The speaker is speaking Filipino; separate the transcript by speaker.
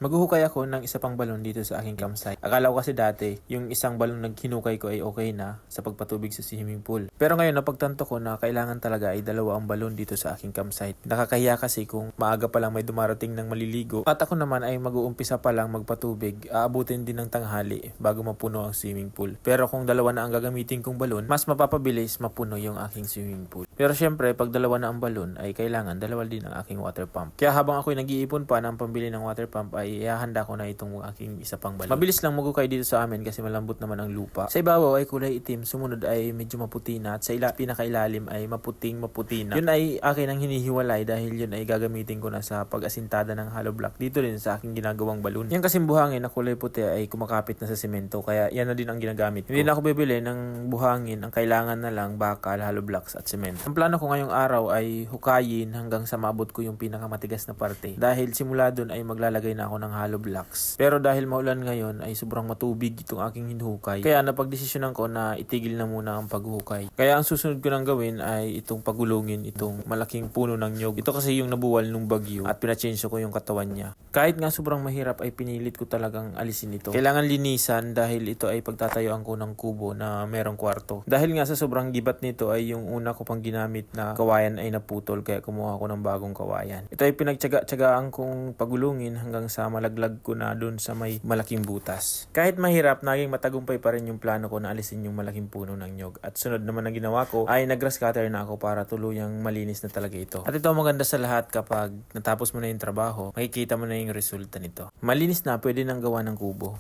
Speaker 1: Maghuhukay ako ng isa pang balon dito sa aking campsite. Akala ko kasi dati, yung isang balon na hinukay ko ay okay na sa pagpatubig sa swimming pool. Pero ngayon napagtanto ko na kailangan talaga ay dalawa ang balon dito sa aking campsite. Nakakahiya kasi kung maaga pa lang may dumarating ng maliligo at ako naman ay mag-uumpisa pa lang magpatubig, aabutin din ng tanghali bago mapuno ang swimming pool. Pero kung dalawa na ang gagamitin kong balon, mas mapapabilis mapuno yung aking swimming pool. Pero syempre, pag dalawa na ang balon ay kailangan dalawa din ang aking water pump. Kaya habang ako'y nag-iipon pa ng pambili ng water pump ay ihahanda ko na itong aking isa pang balon. Mabilis lang magukay dito sa amin kasi malambot naman ang lupa. Sa ibabaw ay kulay itim, sumunod ay medyo maputi na at sa pinakailalim ay maputi na. Yun ay akin ang hinihiwalay dahil yun ay gagamitin ko na sa pag-asintada ng hollow block dito din sa aking ginagawang balon. Yung kasing buhangin na kulay puti ay kumakapit na sa semento kaya yan na din ang ginagamit ko. Hindi na ako bibili ng buhangin, ang kailangan na lang bakal, hollow blocks at semento. Ang plano ko ngayong araw ay hukayin hanggang sa maabot ko yung pinakamatigas na parte. Dahil simula dun ay maglalagay na ako ng hollow blocks. Pero dahil maulan ngayon ay sobrang matubig itong aking hinukay. Kaya napagdesisyonan ko na itigil na muna ang paghukay. Kaya ang susunod ko nang gawin ay itong pagulungin itong malaking puno ng nyog. Ito kasi yung nabuwal nung bagyo at pinachange ko yung katawan niya. Kahit nga sobrang mahirap ay pinilit ko talagang alisin ito. Kailangan linisan dahil ito ay pagtatayuan ko ng kubo na merong kwarto. Dahil nga sa sobrang gibat nito ay yung una ko pang ginamit na kawayan ay naputol kaya kumuha ko ng bagong kawayan. Ito ay pinagtyaga-tyagaan kong pagulungin hanggang sa malaglag ko na dun sa may malaking butas. Kahit mahirap, naging matagumpay pa rin yung plano ko na alisin yung malaking puno ng nyog. At sunod naman na ginawa ko ay nag-grass cutter na ako para tuluyang malinis na talaga ito. At ito ang maganda sa lahat kapag natapos mo na yung trabaho, makikita mo na yung resulta nito. Malinis na, pwede nang gawa ng kubo.